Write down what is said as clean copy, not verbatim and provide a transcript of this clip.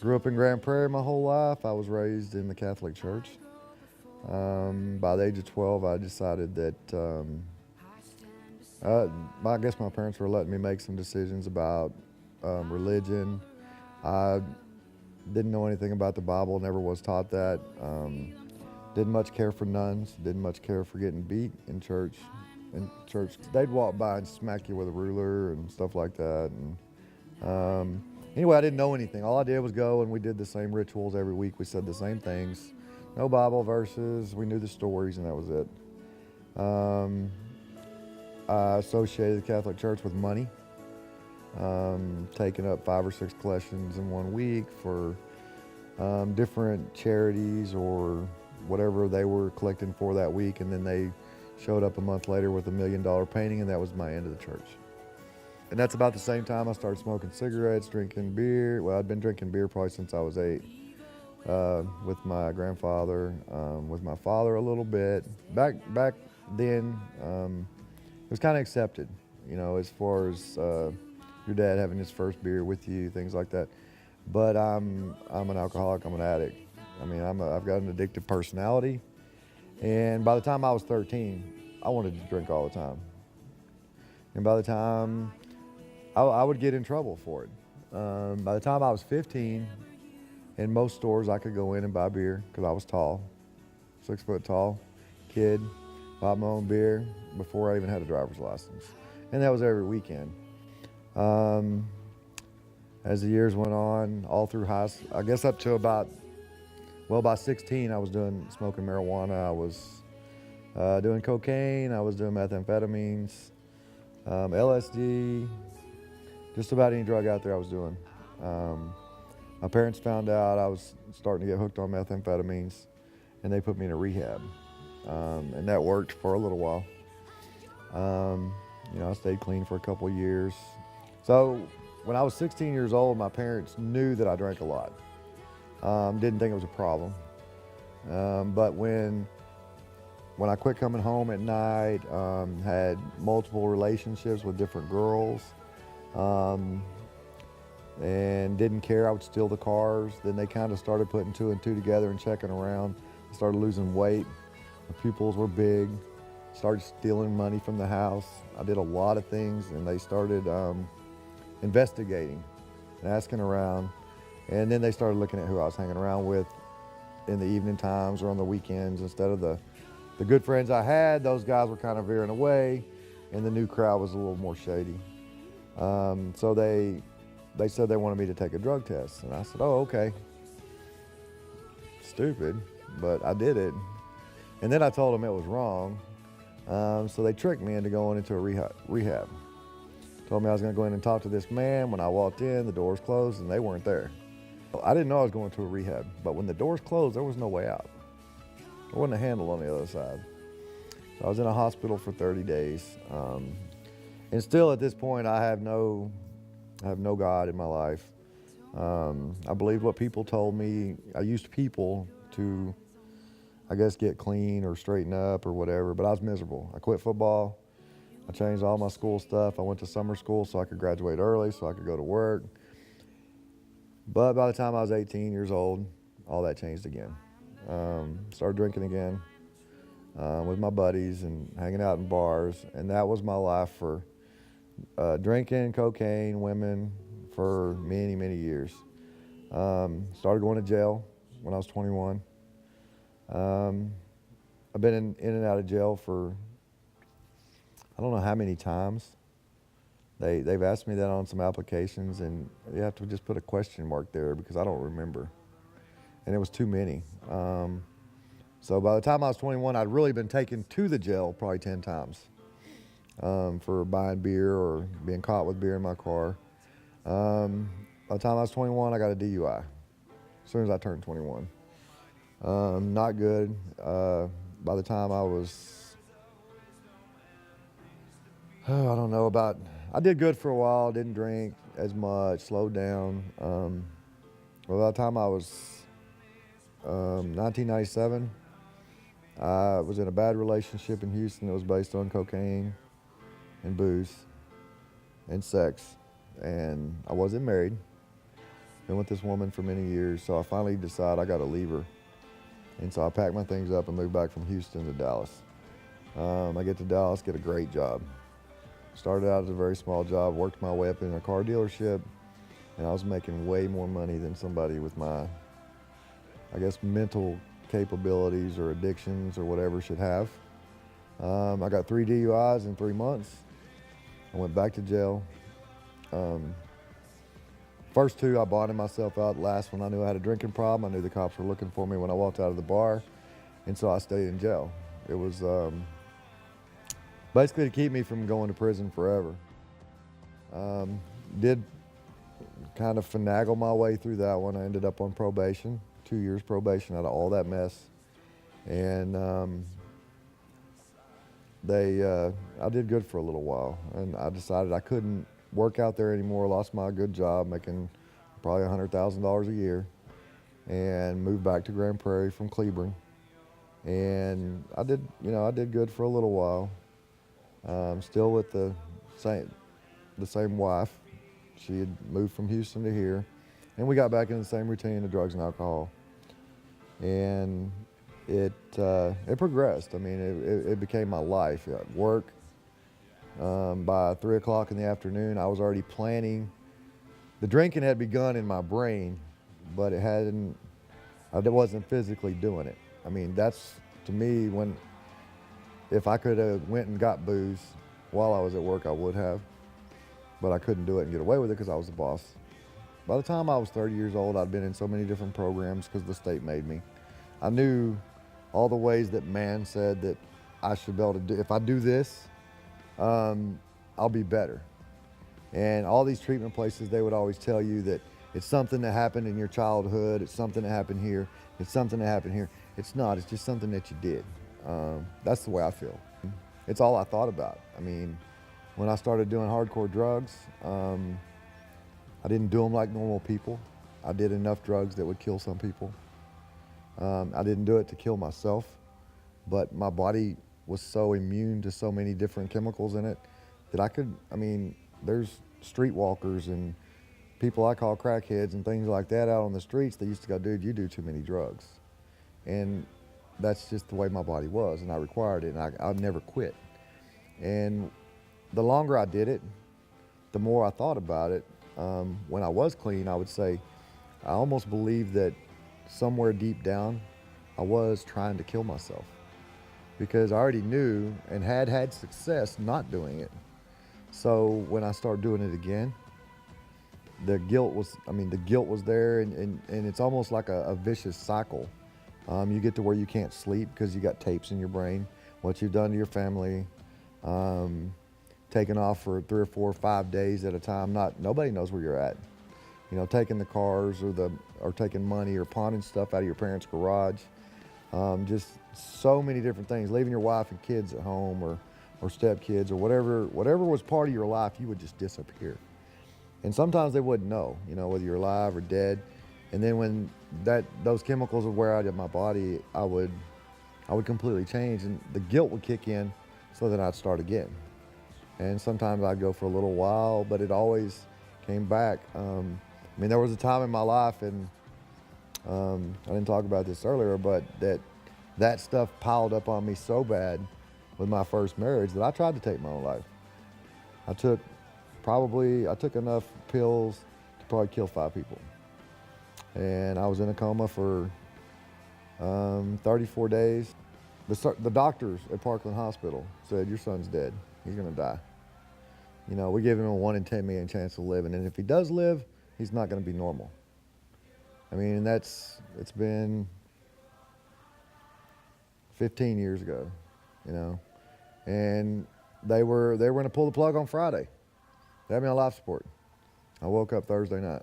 Grew up in Grand Prairie my whole life. I was raised in the Catholic Church. By the age of 12, I decided that uh, I guess my parents were letting me make some decisions about religion. I didn't know anything about the Bible, never was taught that. Didn't much care for nuns, didn't much care for getting beat in church. In church, they'd walk by and smack you with a ruler and stuff like that. And anyway, I didn't know anything. All I did was go and we did the same rituals every week. We said the same things. No Bible verses. We knew the stories, and that was it. Um, I associated the Catholic Church with money, taking up 5 or 6 collections in one week for different charities or whatever they were collecting for that week, and then they showed up a month later with $1 million painting, and that was my end of the church. And that's about the same time I started smoking cigarettes, drinking beer. Well, I'd been drinking beer probably since I was 8. With my grandfather, with my father a little bit. Back then, it was kind of accepted, as far as your dad having his first beer with you, things like that. But I'm an alcoholic. I'm an addict. I mean, I've got an addictive personality. And by the time I was 13, I wanted to drink all the time. And by the time I would get in trouble for it. By the time I was 15, in most stores I could go in and buy beer because I was tall, 6 foot tall, kid, bought my own beer before I even had a driver's license. And that was every weekend. Um, as the years went on, all through high school, I guess up to by 16, I was smoking marijuana. I was doing cocaine. I was doing methamphetamines, LSD, just about any drug out there I was doing. Um, my parents found out I was starting to get hooked on methamphetamines, and they put me in a rehab. And that worked for a little while. I stayed clean for a couple of years. So when I was 16 years old, my parents knew that I drank a lot. Didn't think it was a problem. But when I quit coming home at night, had multiple relationships with different girls, um, and didn't care. I would steal the cars. Then they kind of started putting 2 and 2 together and checking around. I started losing weight. My pupils were big. Started stealing money from the house. I did a lot of things, and they started investigating and asking around. And then they started looking at who I was hanging around with in the evening times or on the weekends instead of the good friends I had. Those guys were kind of veering away, and the new crowd was a little more shady. So they said they wanted me to take a drug test, and I said, "Oh, okay." Stupid, but I did it. And then I told them it was wrong. So they tricked me into going into a rehab. Told me I was going to go in and talk to this man. When I walked in, the doors closed, and they weren't there. I didn't know I was going to a rehab, but when the doors closed, there was no way out. There wasn't a handle on the other side. So I was in a hospital for 30 days. And still at this point, I have no God in my life. I believed what people told me. I used people to, I guess, get clean or straighten up or whatever, but I was miserable. I quit football. I changed all my school stuff. I went to summer school so I could graduate early, so I could go to work. But by the time I was 18 years old, all that changed again. Started drinking again with my buddies and hanging out in bars, and that was my life for drinking, cocaine, women for many, many years. Started going to jail when I was 21. I've been in and out of jail for I don't know how many times. They've asked me that on some applications, and you have to just put a question mark there because I don't remember, and it was too many. So by the time I was 21, I'd really been taken to the jail probably 10 times for buying beer or being caught with beer in my car. By the time I was 21, I got a DUI as soon as I turned 21. Not good. By the time I was, I don't know, I did good for a while, didn't drink as much, slowed down. Well, by the time I was 1997, I was in a bad relationship in Houston that was based on cocaine and booze and sex, and I wasn't married. been with this woman for many years, so I finally decided I got to leave her. And so I packed my things up and moved back from Houston to Dallas. I get to Dallas, get a great job. Started out as a very small job, worked my way up in a car dealership, and I was making way more money than somebody with my, I guess, mental capabilities or addictions or whatever should have. I got 3 DUIs in 3 months. I went back to jail. First 2, I bonded myself out. Last one, I knew I had a drinking problem. I knew the cops were looking for me when I walked out of the bar, and so I stayed in jail. It was basically to keep me from going to prison forever. Did kind of finagle my way through that one. I ended up on probation, 2 years probation out of all that mess. And I did good for a little while, and I decided I couldn't work out there anymore. Lost my good job, making probably $100,000 a year, and moved back to Grand Prairie from Cleburne. And I did good for a little while. Still with the same wife. She had moved from Houston to here, and we got back in the same routine of drugs and alcohol. And it progressed. I mean, it became my life. At work, by 3 o'clock in the afternoon, I was already planning. The drinking had begun in my brain, but I wasn't physically doing it. I mean, that's, to me, if I could have went and got booze while I was at work, I would have, but I couldn't do it and get away with it because I was the boss. By the time I was 30 years old, I'd been in so many different programs because the state made me. I knew all the ways that man said that I should be able to do. If I do this, I'll be better. And all these treatment places, they would always tell you that it's something that happened in your childhood, it's something that happened here, it's something that happened here. It's not, it's just something that you did. That's the way I feel. It's all I thought about. I mean, when I started doing hardcore drugs, I didn't do them like normal people. I did enough drugs that would kill some people. I didn't do it to kill myself, but my body was so immune to so many different chemicals in it that there's streetwalkers and people I call crackheads and things like that out on the streets. They used to go, dude, you do too many drugs. And that's just the way my body was, and I required it, and I never quit. And the longer I did it, the more I thought about it. When I was clean, I would say I almost believed that somewhere deep down, I was trying to kill myself, because I already knew and had success not doing it. So when I started doing it again, the guilt was there, and it's almost like a vicious cycle. You get to where you can't sleep because you got tapes in your brain, what you've done to your family, taking off for 3 or 4 or 5 days at a time. Nobody knows where you're at. Taking the cars or taking money or pawning stuff out of your parents' garage. Just so many different things. Leaving your wife and kids at home or stepkids or whatever was part of your life, you would just disappear. And sometimes they wouldn't know, whether you're alive or dead. And then when those chemicals would wear out of my body, I would completely change, and the guilt would kick in, so then I'd start again. And sometimes I'd go for a little while, but it always came back. There was a time in my life, and I didn't talk about this earlier, but that stuff piled up on me so bad with my first marriage that I tried to take my own life. I took enough pills to probably kill 5 people. And I was in a coma for 34 days. The doctors at Parkland Hospital said, your son's dead. He's gonna die. We gave him a 1 in 10 million chance of living. And if he does live, he's not gonna be normal. It's been 15 years ago, and they were gonna pull the plug on Friday. They had me on life support. I woke up Thursday night.